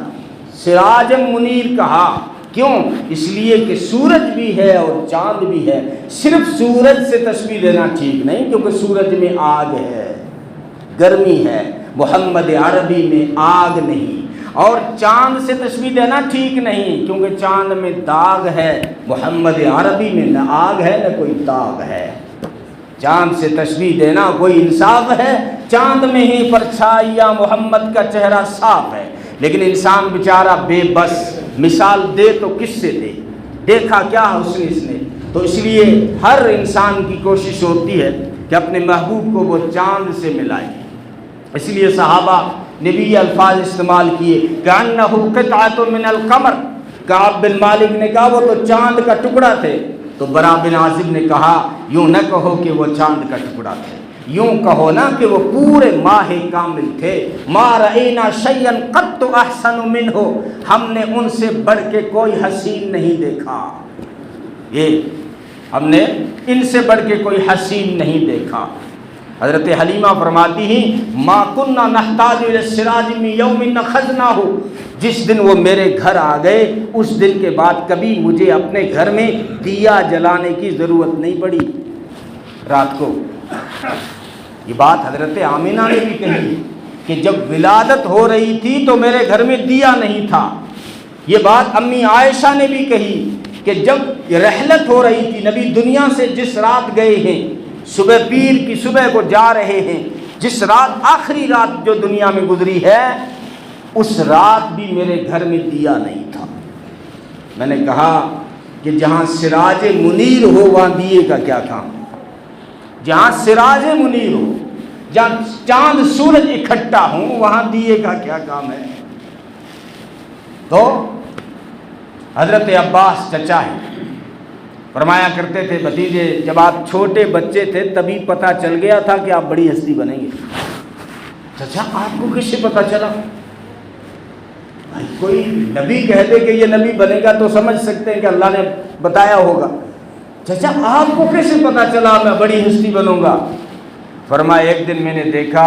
S1: سراج منیر کہا۔ کیوں؟ اس لیے کہ سورج بھی ہے اور چاند بھی ہے۔ صرف سورج سے تشبیہ دینا ٹھیک نہیں، کیونکہ سورج میں آگ ہے، گرمی ہے، محمد عربی میں آگ نہیں۔ اور چاند سے تشبیہ دینا ٹھیک نہیں، کیونکہ چاند میں داغ ہے، محمد عربی میں نہ آگ ہے نہ کوئی داغ ہے۔ چاند سے تشبیہ دینا کوئی انصاف ہے؟ چاند میں ہی پرچھائیاں محمد کا چہرہ صاف ہے، لیکن انسان بیچارہ بے بس، مثال دے تو کس سے دے، دیکھا کیا اس نے۔ تو اس لیے ہر انسان کی کوشش ہوتی ہے کہ اپنے محبوب کو وہ چاند سے ملائے۔ اس لیے صحابہ نے بھی یہ الفاظ استعمال کیے کأنہ قطعۃ من القمر۔ کعب بن مالک نے کہا وہ تو چاند کا ٹکڑا تھے، تو برا بن عازب نے کہا یوں نہ کہو کہ وہ چاند کا ٹکڑا تھے، یوں کہو نا کہ وہ پورے ماہ کامل تھے۔ ما رأینا شیئا قط احسن منہ، ہم نے ان سے بڑھ کے کوئی حسین نہیں دیکھا، یہ ہم نے ان سے بڑھ کے کوئی حسین نہیں دیکھا۔ حضرت حلیمہ فرماتی ہیں ما کننا نحتاج الی السراج من یوم نخذناہ، جس دن وہ میرے گھر آ گئے اس دن کے بعد کبھی مجھے اپنے گھر میں دیا جلانے کی ضرورت نہیں پڑی رات کو۔ یہ بات حضرت آمنہ نے بھی کہی کہ جب ولادت ہو رہی تھی تو میرے گھر میں دیا نہیں تھا۔ یہ بات امی عائشہ نے بھی کہی کہ جب رحلت ہو رہی تھی، نبی دنیا سے جس رات گئے ہیں، صبح پیر کی صبح کو جا رہے ہیں، جس رات آخری رات جو دنیا میں گزری ہے اس رات بھی میرے گھر میں دیا نہیں تھا۔ میں نے کہا کہ جہاں سراج منیر ہو وہاں دیے کا کیا کام؟ جہاں سراج منیر ہو، جہاں چاند سورج اکٹھا ہوں، وہاں دیے کا کیا کام ہے؟ تو حضرت عباس چچا ہے، فرمایا کرتے تھے بھتیجے جب آپ چھوٹے بچے تھے تبھی پتہ چل گیا تھا کہ آپ بڑی ہستی بنیں گے۔ چچا آپ کو کس سے پتہ چلا؟ بھائی کوئی نبی کہہ دے کہ یہ نبی بنے گا تو سمجھ سکتے ہیں کہ اللہ نے بتایا ہوگا، چچا آپ کو کیسے پتا چلا میں بڑی ہستی بنوں گا؟ فرمایا ایک دن میں نے دیکھا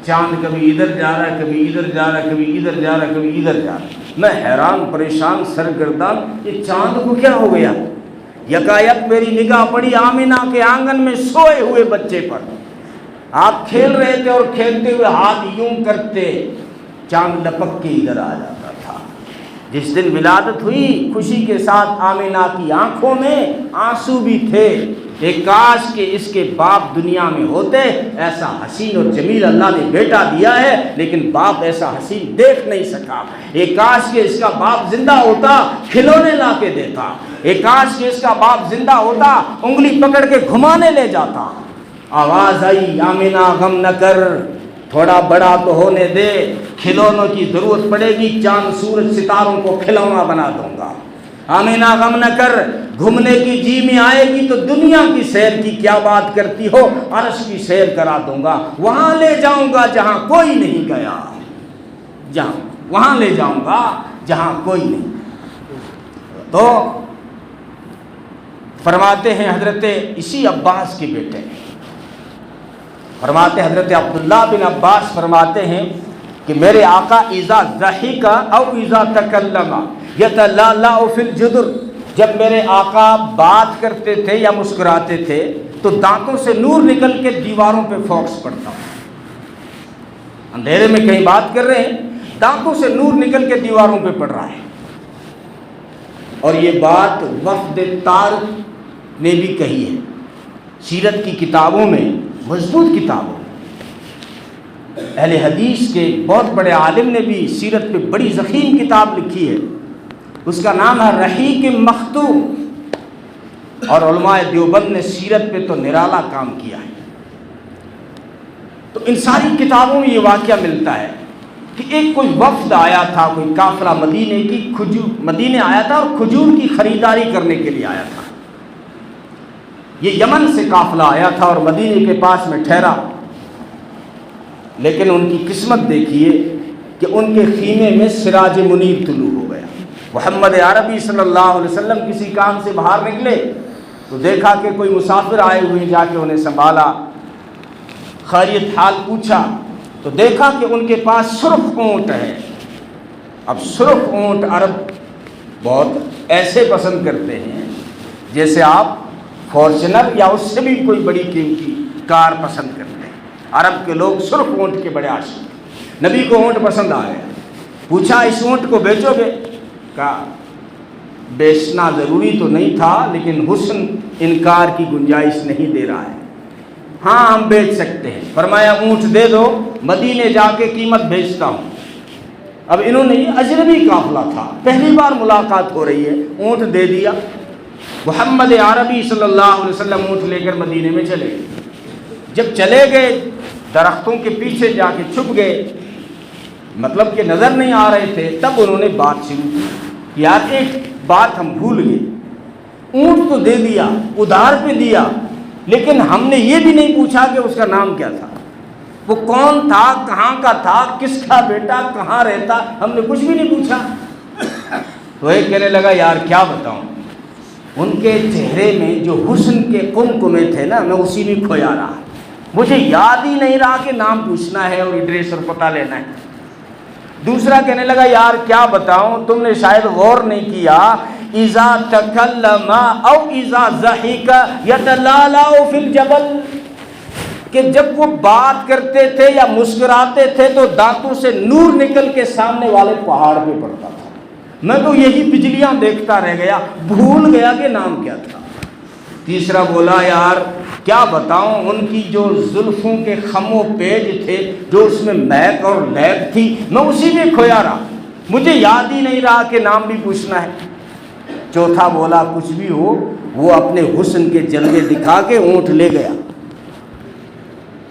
S1: چاند کبھی ادھر جا رہا ہے، کبھی ادھر جا رہا ہے، کبھی ادھر جا رہا ہے، کبھی ادھر جا رہا ہے۔ میں حیران پریشان سرگردان، یہ چاند کو کیا ہو گیا؟ یکایک میری نگاہ پڑی آمنہ کے آنگن میں سوئے ہوئے بچے پر۔ آپ کھیل رہے تھے اور کھیلتے ہوئے ہاتھ یوں کرتے چاند لپک کے ادھر آ جاتا تھا۔ جس دن ولادت ہوئی خوشی کے ساتھ آمنہ کی آنکھوں میں آنسو بھی تھے کہ کاش کہ اس کے باپ دنیا میں ہوتے، ایسا حسین اور جمیل اللہ نے بیٹا دیا ہے لیکن باپ ایسا حسین دیکھ نہیں سکا۔ ایک کاش کہ اس کا باپ زندہ ہوتا کھلونے لا کے دیتا، ایک کاش کہ اس کا باپ زندہ ہوتا انگلی پکڑ کے گھمانے لے جاتا۔ آواز آئی آمنہ غم نہ کر، تھوڑا بڑا تو ہونے دے، کھلونوں کی ضرورت پڑے گی، چاند سورج ستاروں کو کھلونا بنا دوں گا۔ آمنہ غم نہ کر، گھومنے کی جی میں آئے گی تو دنیا کی سیر کی کیا بات کرتی ہو، عرش کی سیر کرا دوں گا، وہاں لے جاؤں گا جہاں کوئی نہیں گیا، وہاں لے جاؤں گا جہاں کوئی نہیں۔ تو فرماتے ہیں حضرت اسی عباس کے بیٹے فرماتے حضرت عبداللہ بن عباس فرماتے ہیں کہ میرے آقا اذا ضحک او اذا تکلم یتلالع فی الجدر، جب میرے آقا بات کرتے تھے یا مسکراتے تھے تو دانتوں سے نور نکل کے دیواروں پہ فوکس پڑتا، اندھیرے میں کہیں بات کر رہے ہیں، دانتوں سے نور نکل کے دیواروں پہ پڑ رہا ہے۔ اور یہ بات وفد طارق نے بھی کہی ہے، سیرت کی کتابوں میں، مضبوط کتابوں میں، اہل حدیث کے بہت بڑے عالم نے بھی سیرت پہ بڑی ضخیم کتاب لکھی ہے، اس کا نام ہے رحیق مختوم، اور علماء دیوبند نے سیرت پہ تو نرالا کام کیا ہے۔ تو ان ساری کتابوں میں یہ واقعہ ملتا ہے کہ ایک کوئی وفد آیا تھا، کوئی قافلہ مدینے آیا تھا اور کھجور کی خریداری کرنے کے لیے آیا تھا۔ یہ یمن سے قافلہ آیا تھا اور مدینے کے پاس میں ٹھہرا، لیکن ان کی قسمت دیکھیے کہ ان کے خیمے میں سراج منیر طلوع ہو گیا۔ محمد عربی صلی اللہ علیہ وسلم کسی کام سے باہر نکلے تو دیکھا کہ کوئی مسافر آئے ہوئے، جا کے انہیں سنبھالا، خیریت حال پوچھا تو دیکھا کہ ان کے پاس سرخ اونٹ ہے۔ اب سرخ اونٹ عرب بہت ایسے پسند کرتے ہیں جیسے آپ فارچونر یا اس سے بھی کوئی بڑی قیمتی کار پسند کرتے ہیں۔ عرب کے لوگ سرخ اونٹ کے بڑے عاشق ہیں۔ نبی کو اونٹ پسند آ گیا، پوچھا اس اونٹ کو بیچو گے؟ کہا بیچنا ضروری تو نہیں تھا، لیکن حسن انکار کی گنجائش نہیں دے رہا ہے، ہاں ہم بیچ سکتے ہیں۔ فرمایا اونٹ دے دو، مدینے جا کے قیمت بھیجتا ہوں۔ اب انہوں نے، یہ اجنبی قافلہ تھا، پہلی بار ملاقات ہو رہی ہے، اونٹ دے دیا۔ محمد عربی صلی اللہ علیہ وسلم اونٹ لے کر مدینے میں چلے گئے۔ جب چلے گئے درختوں کے پیچھے جا کے چھپ گئے، مطلب کہ نظر نہیں آ رہے تھے، تب انہوں نے بات شروع کی، یار ایک بات ہم بھول گئے، اونٹ تو دے دیا، ادھار پہ دیا، لیکن ہم نے یہ بھی نہیں پوچھا کہ اس کا نام کیا تھا، وہ کون تھا، کہاں کا تھا، کس کا بیٹا، کہاں رہتا، ہم نے کچھ بھی نہیں پوچھا۔ تو ایک کہنے لگا یار کیا بتاؤں، ان کے چہرے میں جو حسن کے قمقمے تھے نا، میں اسی میں کھویا رہا، مجھے یاد ہی نہیں رہا کہ نام پوچھنا ہے اور ایڈریس اور پتہ لینا ہے۔ دوسرا کہنے لگا یار کیا بتاؤں، تم نے شاید غور نہیں کیا، اذا تکلم او اذا ضحک یتلالا فی الجبل، کہ جب وہ بات کرتے تھے یا مسکراتے تھے تو دانتوں سے نور نکل کے سامنے والے پہاڑ پہ پڑتا تھا۔ میں تو یہی بجلیاں دیکھتا رہ گیا، بھول گیا کہ نام کیا تھا۔ تیسرا بولا یار کیا بتاؤں، ان کی جو زلفوں کے خم و پیج تھے، جو اس میں مہک اور لہک تھی، میں اسی میں کھویا رہا، مجھے یاد ہی نہیں رہا کہ نام بھی پوچھنا ہے۔ چوتھا بولا کچھ بھی ہو، وہ اپنے حسن کے جلوے دکھا کے اونٹ لے گیا،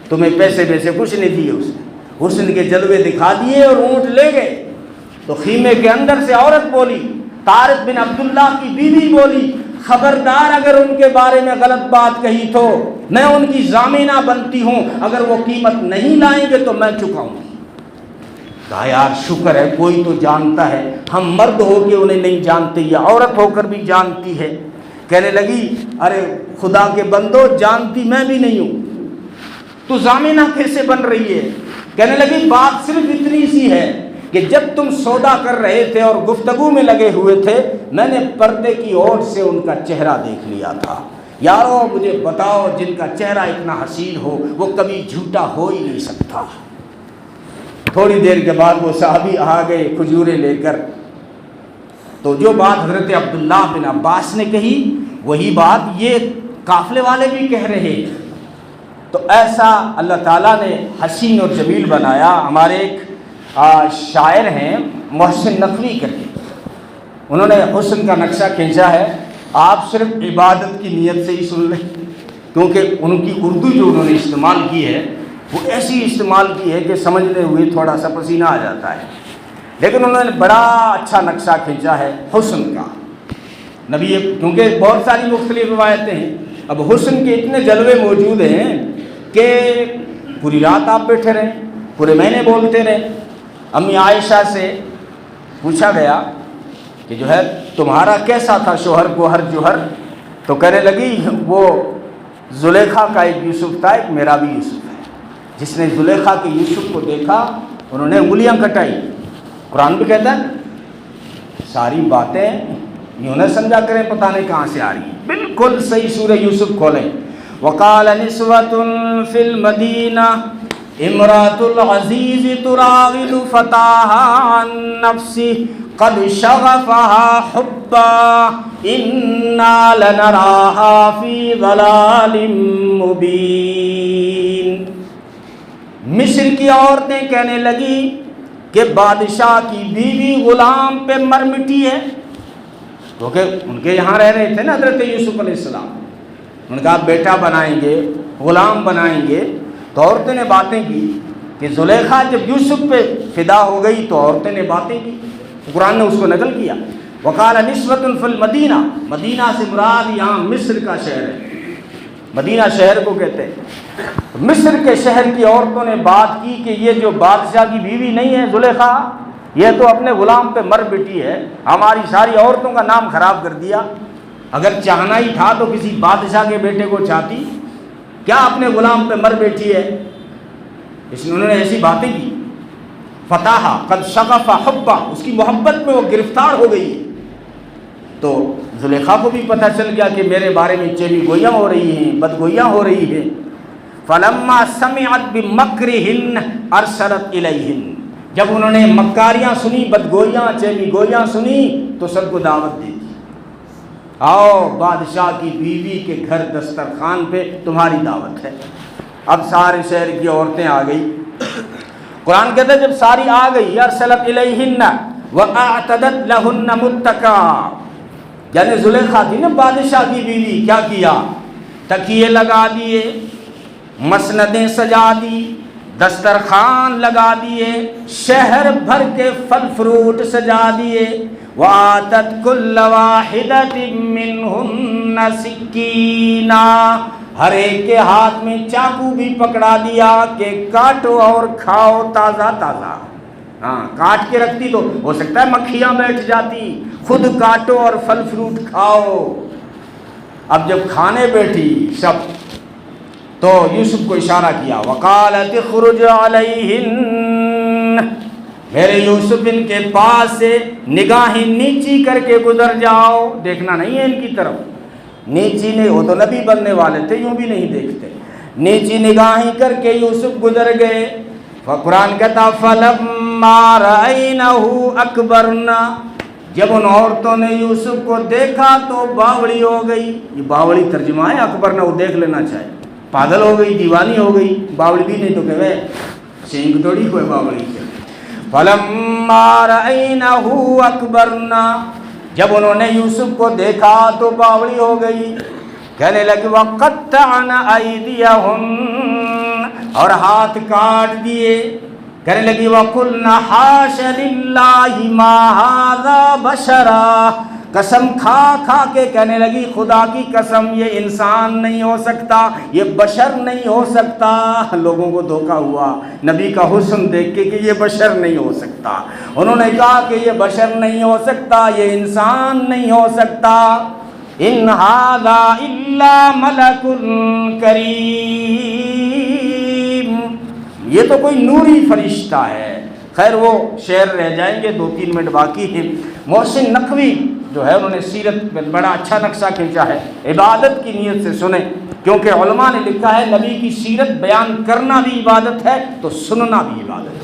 S1: تمہیں پیسے کچھ نہیں دیے، اس نے حسن کے جلوے دکھا دیے اور اونٹ لے گئے۔ تو خیمے کے اندر سے عورت بولی، طارق بن عبداللہ کی بیوی بولی، خبردار اگر ان کے بارے میں غلط بات کہی تو میں ان کی ضامنہ بنتی ہوں، اگر وہ قیمت نہیں لائیں گے تو میں چکاؤں گی۔ کہا یار شکر ہے کوئی تو جانتا ہے، ہم مرد ہو کے انہیں نہیں جانتے، یہ عورت ہو کر بھی جانتی ہے۔ کہنے لگی ارے خدا کے بندو، جانتی میں بھی نہیں ہوں، تو ضامنہ کیسے بن رہی ہے؟ کہنے لگی بات صرف اتنی سی ہے کہ جب تم سودا کر رہے تھے اور گفتگو میں لگے ہوئے تھے، میں نے پردے کی اوٹ سے ان کا چہرہ دیکھ لیا تھا۔ یارو مجھے بتاؤ، جن کا چہرہ اتنا حسین ہو وہ کبھی جھوٹا ہو ہی نہیں سکتا۔ تھوڑی دیر کے بعد وہ صحابی آ گئے کھجوریں لے کر، تو جو بات حضرت عبداللہ بن عباس نے کہی وہی بات یہ قافلے والے بھی کہہ رہے۔ تو ایسا اللہ تعالیٰ نے حسین اور جمیل بنایا۔ ہمارے ایک شاعر ہیں محسن نقوی کر کے، انہوں نے حسن کا نقشہ کھینچا ہے، آپ صرف عبادت کی نیت سے ہی سن لیں، کیونکہ ان کی اردو جو انہوں نے استعمال کی ہے وہ ایسی استعمال کی ہے کہ سمجھتے ہوئے تھوڑا سا پسینہ آ جاتا ہے، لیکن انہوں نے بڑا اچھا نقشہ کھینچا ہے حسن کا۔ نبی، کیونکہ بہت ساری مختلف روایتیں ہیں، اب حسن کے اتنے جلوے موجود ہیں کہ پوری رات آپ بیٹھے رہیں، پورے مہینے بولتے رہیں۔ امی عائشہ سے پوچھا گیا کہ جو ہے تمہارا کیسا تھا شوہر گوہر جوہر؟ تو کہنے لگی وہ زلیخا کا ایک یوسف تھا، ایک میرا بھی یوسف ہے۔ جس نے زلیخا کے یوسف کو دیکھا انہوں نے انگلیاں کٹائی۔ قرآن بھی کہتا ہے ساری باتیں یوں نہ سمجھا کریں پتہ نہیں کہاں سے آ رہی ہیں، بالکل صحیح سورہ یوسف کھولیں۔ وقال نسوۃ فی المدینہ امرأۃ العزیز تراود فتاہا عن نفسہ قد شغفها حبا انا لنراها فی ضلال مبین۔ مصر کی عورتیں کہنے لگی کہ بادشاہ کی بیوی غلام پہ مر مٹی ہے، کیونکہ ان کے یہاں رہ رہے تھے نا حضرت یوسف علیہ السلام، ان کا بیٹا بنائیں گے، غلام بنائیں گے، تو عورتوں نے باتیں کی کہ زلیخا جب یوسف پہ فدا ہو گئی تو عورتوں نے باتیں کی، قرآن نے اس کو نقل کیا۔ وقال نسوۃ فی المدینہ، مدینہ سے مراد یہاں مصر کا شہر ہے، مدینہ شہر کو کہتے ہیں۔ مصر کے شہر کی عورتوں نے بات کی کہ یہ جو بادشاہ کی بیوی نہیں ہے زلیخا، یہ تو اپنے غلام پہ مر بیٹی ہے، ہماری ساری عورتوں کا نام خراب کر دیا۔ اگر چاہنا ہی تھا تو کسی بادشاہ کے بیٹے کو چاہتی، کیا اپنے غلام پہ مر بیٹی ہے؟ اس نے انہوں نے ایسی باتیں کی۔ فتح قد شغف حبا، اس کی محبت میں وہ گرفتار ہو گئی، تو زلیخا کو بھی پتہ چل گیا کہ میرے بارے میں چیلی گوئیاں ہو رہی ہیں، بدگوئیاں ہو رہی ہیں۔ فلما سمعت بمکرہن ارسلت الیہن، جب انہوں نے مکاریاں سنی، بدگوئیاں چیلی گوئیاں سنی، تو سب کو دعوت دی، آؤ بادشاہ کی بیوی کے گھر دسترخوان پہ تمہاری دعوت ہے۔ اب سارے شہر کی عورتیں آ گئی، قرآن کہتا ہے جب ساری آ گئی، ارسلت الیہن واعتدت لہن متکئا، یعنی زلیخا تھی نا بادشاہ کی بیوی، کیا کیا؟ تکیے لگا دیے، مسندیں سجا دی، دسترخوان لگا دیے، شہر بھر کے پھل فروٹ سجا دیے۔ وآتت کل واحدۃ منہن سکینا، ہر ایک کے ہاتھ میں چاقو بھی پکڑا دیا کہ کاٹو اور کھاؤ تازہ تازہ۔ ہاں کاٹ کے رکھتی تو ہو سکتا ہے مکھیاں بیٹھ جاتی، خود کاٹو اور پھل فروٹ کھاؤ۔ اب جب کھانے بیٹھی سب تو یوسف کو اشارہ کیا، وقالت اخرج علیہن، میرے یوسف ان کے پاس سے نگاہیں نیچی کر کے گزر جاؤ، دیکھنا نہیں ہے ان کی طرف، نیچی نہیں، وہ تو نبی بننے والے تھے، یوں بھی نہیں دیکھتے، نیچی نگاہیں کر کے یوسف گزر گئے۔ قرآن کہتا فلما رأینہ اکبرنا، جب ان عورتوں نے یوسف کو دیکھا تو باوڑی ہو گئی، یہ باوڑی ترجمہ ہے اکبرنا، وہ دیکھ لینا چاہے، پاگل ہو گئی، دیوانی ہو گئی، باوڑی بھی نہیں تو کہ سینگ توڑی کوئی باوڑی سے۔ فلما رأینہ اکبرنا، جب انہوں نے یوسف کو دیکھا تو باوڑی ہو گئی، کہنے لگی وقطعن ایدیہن، اور ہاتھ کاٹ دیے، کہنے لگی وقلن حاش للہ ما ھذا بشرا، قسم کھا کھا کے کہنے لگی خدا کی قسم یہ انسان نہیں ہو سکتا، یہ بشر نہیں ہو سکتا۔ لوگوں کو دھوکہ ہوا نبی کا حسن دیکھ کے کہ یہ بشر نہیں ہو سکتا، انہوں نے کہا کہ یہ بشر نہیں ہو سکتا، یہ انسان نہیں ہو سکتا۔ ان ھذا الا ملک کریم، یہ تو کوئی نوری فرشتہ ہے۔ خیر وہ شعر رہ جائیں گے، 2-3 منٹ باقی ہیں۔ محسن نقوی جو ہے انہوں نے سیرت میں بڑا اچھا نقشہ کھینچا ہے، عبادت کی نیت سے سنیں، کیونکہ علماء نے لکھا ہے نبی کی سیرت بیان کرنا بھی عبادت ہے تو سننا بھی عبادت ہے۔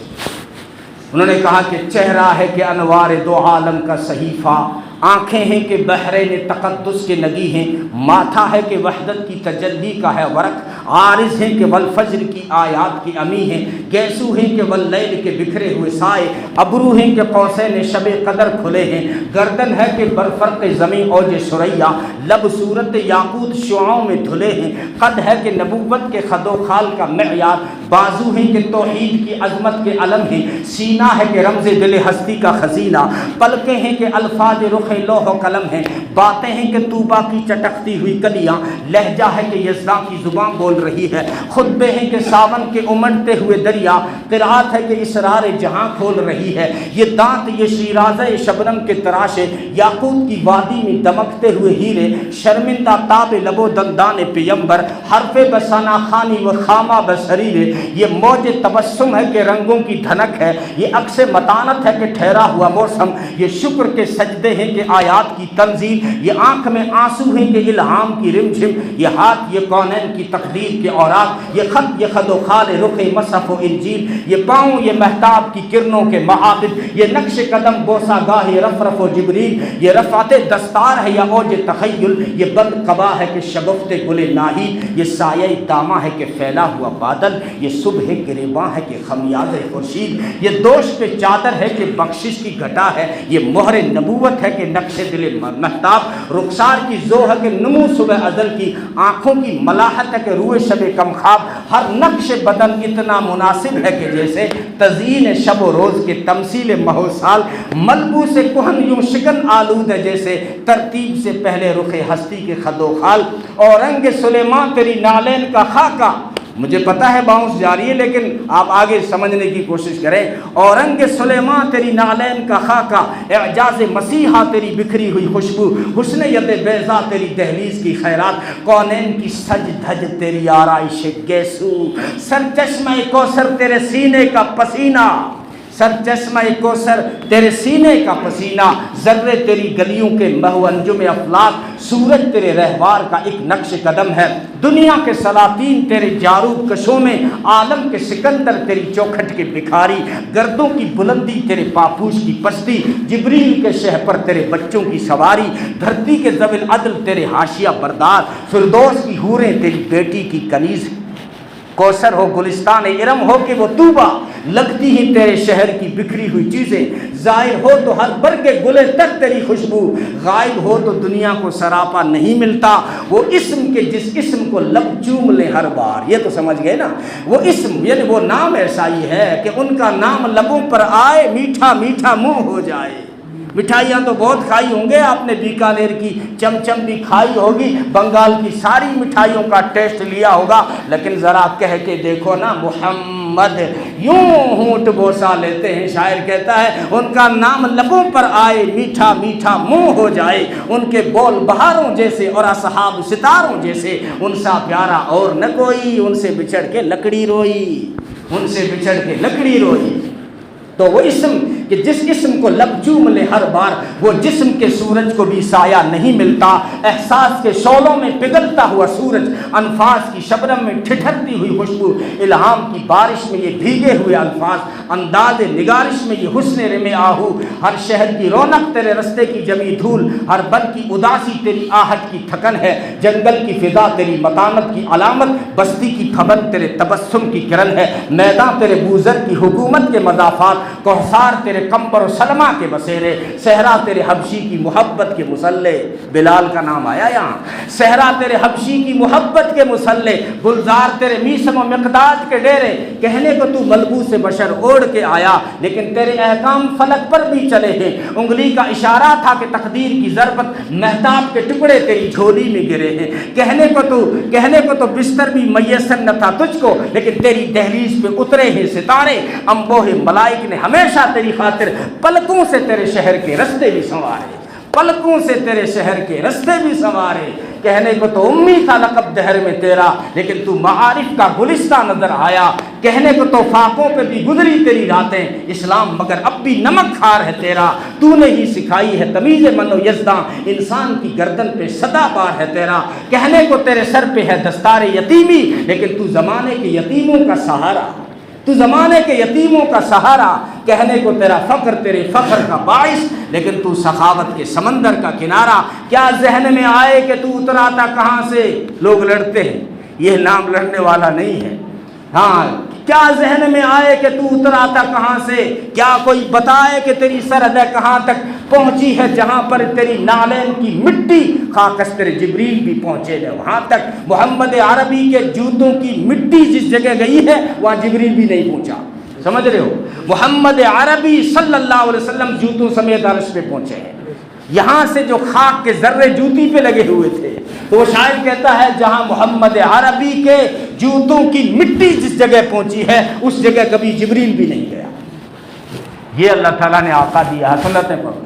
S1: انہوں نے کہا کہ چہرہ ہے کہ انوار دو عالم کا صحیفہ، آنکھیں ہیں کہ بحرین تقدس کے نگی ہیں، ماتھا ہے کہ وحدت کی تجلی کا ہے ورق، عارض ہیں کہ والفجر کی آیات کی امی ہیں، گیسو ہیں کہ واللیل کے بکھرے ہوئے سائے، ابرو ہیں کہ قوسین شب قدر کھلے ہیں، گردن ہے کہ برفرق زمین اوج ثریا، لب صورت یاقوت شعاؤں میں دھلے ہیں، قد ہے کہ نبوت کے خد و خال کا معیار، بازو ہیں کہ توحید کی عظمت کے علم ہیں، سینہ ہے کہ رمز دل ہستی کا خزینہ، پلکیں ہیں کہ الفاظ رخ لوح و قلم ہیں، باتیں ہیں کہ طوبا کی چٹکتی ہوئی کلیاں، لہجہ ہے کہ یزداں کی زبان بول رہی ہے، خطبے ہیں کہ ساون کے امڑتے ہوئے دریا، قرات ہے کہ اسرار جہاں کھول رہی ہے، یہ دانت یہ شیرازہ شبنم کے تراشے، یاقوت کی وادی میں دمکتے ہوئے ہیرے، شرمندہ تاب لب و دندان پیمبر، حرف بسانہ خانی و خامہ بسریرے، یہ موج تبسم ہے کہ رنگوں کی دھنک ہے، یہ عکس متانت ہے کہ ٹھہرا ہوا موسم، یہ شکر کے سجدے ہیں کہ آیات کی تنزیل، یہ آنکھ میں آنسو ہیں کہ الہام کی رم جھم، یہ ہاتھ یہ کونین کی تقدیر کے اوراق، یہ خط یہ خد و خال رخ مصحف و انجیل، یہ پاؤں یہ مہتاب کی کرنوں کے معابد، یہ نقش قدم بوسا گاہ رفرف و جبریل، یہ رفعت دستار ہے یا اوج تخیل، یہ بند قبا ہے کہ شگفت گل ناہی، یہ سایہ دامہ ہے کہ پھیلا ہوا بادل، یہ صبح گریباں ہے کہ خمیاز خورشید، یہ دوش پہ چادر ہے کہ بخشش کی گھٹا ہے، یہ مہر نبوت ہے کہ نقش دل مہتاب، رخسار کی زو ہے کہ نمو صبح ازل کی، آنکھوں کی ملاحت ہے کہ روئے شب کم خواب، ہر نقش بدن اتنا مناسب ہے کہ جیسے تزئین شب و روز کے تمثیل ماہ و سال، ملبوس کہن یوں شکن آلود ہے جیسے ترتیب سے پہلے رخ ہستی کے خد و خال، اور رنگ سلیمان تیری نالین کا خاکہ، مجھے پتا ہے باؤنس جاری ہے لیکن آپ آگے سمجھنے کی کوشش کریں، اور رنگ سلیمان تیری نالین کا خاکہ، اعجاز مسیحا تیری بکھری ہوئی خوشبو، حسن ید بیضا تیری دہلیز کی خیرات، کونین کی سج دھج تیری آرائش گیسو، سرچشمہ کوثر تیرے سینے کا پسینہ، سرچشمہ کوثر تیرے سینے کا پسینہ، ذرے تیری گلیوں کے مہو انجم افلاک، سورج تیرے رہوار کا ایک نقش قدم ہے، دنیا کے سلاطین تیرے جاروب کشوں میں، عالم کے سکندر تیری چوکھٹ کے بکھاری، گردوں کی بلندی تیرے پاپوش کی پستی، جبریل کے شہ پر تیرے بچوں کی سواری، دھرتی کے ذوی العدل تیرے حاشیہ بردار، فردوس کی حوریں تیری بیٹی کی کنیز، کوثر ہو گلستان ارم ہو کہ وہ طوبہ، لگتی ہی تیرے شہر کی بکھری ہوئی چیزیں، ظاہر ہو تو ہر برگ گلے تک تیری خوشبو، غائب ہو تو دنیا کو سراپا نہیں ملتا، وہ اسم کے جس اسم کو لب چوم لے ہر بار، یہ تو سمجھ گئے نا، وہ اسم یعنی وہ نام ایسا ہی ہے کہ ان کا نام لبوں پر آئے میٹھا میٹھا منہ ہو جائے۔ مٹھائیاں تو بہت کھائی ہوں گے آپ نے، بیکانیر کی چمچم بھی کھائی ہوگی، بنگال کی ساری مٹھائیوں کا ٹیسٹ لیا ہوگا، لیکن ذرا کہہ کے دیکھو نا محمد، یوں ہونٹ بوسا لیتے ہیں، شاعر کہتا ہے ان کا نام لبوں پر آئے میٹھا میٹھا منہ ہو جائے، ان کے بول بہاروں جیسے اور اصحاب ستاروں جیسے، ان سا پیارا اور نہ کوئی، ان سے بچھڑ کے لکڑی روئی، ان سے بچھڑ کے لکڑی روئی۔ تو وہ اسم کہ جس اسم کو لب چوم لے ہر بار، وہ جسم کے سورج کو بھی سایہ نہیں ملتا، احساس کے شعلوں میں پگھلتا ہوا سورج، انفاس کی شبنم میں ٹھٹھرتی ہوئی خوشبو، الہام کی بارش میں یہ بھیگے ہوئے الفاظ، انداز نگارش میں یہ حسن رم آہو، ہر شہر کی رونق تیرے رستے کی جمی دھول، ہر بن کی اداسی تیری آہٹ کی تھکن ہے، جنگل کی فضا تیری متانت کی علامت، بستی کی پھبن تیرے تبسم کی کرن ہے، میدان تیرے بوزر کی حکومت کے مضافات، کوثار تیرے کمبر و سلمہ کے بسیرے، صحرا تیرے حبشی کی محبت کے مسلح، بلال کا نام آیا یہاں، صحرا تیرے حبشی کی محبت کے مسلح، گلزار تیرے میسم و مقداد کے ڈیرے، کہنے کو تو ملبوس بشر اوڑھ کے آیا، لیکن تیرے احکام فلک پر بھی چلے ہیں، انگلی کا اشارہ تھا کہ تقدیر کی ضربت، مہتاب کے ٹکڑے تیری جھولی میں گرے ہیں، کہنے کو تو بستر بھی میسر نہ تھا تجھ کو، لیکن تیری دہلیز پہ اترے ہیں ستارے، انبوہ ملائک نے ہمیشہ تیری خاطر پلکوں سے تیرے شہر کے رستے بھی سنوارے، پلکوں سے تیرے شہر کے رستے بھی سنوارے، کہنے کو تو امی تھا لقب دہر میں تیرا، لیکن تو معارف کا گلستہ نظر آیا، کہنے کو تو فاقوں پہ بھی گزری تیری راتیں، اسلام مگر اب بھی نمک خار ہے تیرا، تو نے ہی سکھائی ہے تمیز من و یزداں، انسان کی گردن پہ سدا بار ہے تیرا، کہنے کو تیرے سر پہ ہے دستار یتیمی، لیکن تو زمانے کے یتیموں کا سہارا، تو زمانے کے یتیموں کا سہارا، کہنے کو تیرا فقر تیرے فخر کا باعث، لیکن تو سخاوت کے سمندر کا کنارہ، کیا ذہن میں آئے کہ تو اترا تھا کہاں سے؟ لوگ لڑتے ہیں، یہ نام لڑنے والا نہیں ہے، ہاں کیا ذہن میں آئے کہ تو اترا تھا کہاں سے؟ کیا کوئی بتائے کہ تیری سرحد کہاں تک پہنچی ہے، جہاں پر تیری نالین کی مٹی، خاکستر جبریل بھی پہنچے ہے وہاں تک، محمد عربی کے جوتوں کی مٹی جس جگہ گئی ہے وہاں جبریل بھی نہیں پہنچا، سمجھ رہے ہو؟ محمد عربی صلی اللہ علیہ وسلم جوتوں سمیت عرش پہ پہنچے ہیں، یہاں سے جو خاک کے ذرے جوتی پہ لگے ہوئے تھے، تو وہ شاعر کہتا ہے جہاں محمد عربی کے جوتوں کی مٹی جس جگہ پہنچی ہے اس جگہ کبھی جبریل بھی نہیں گیا، یہ اللہ تعالیٰ نے آقا دیا ہے، سنتیں پڑھو۔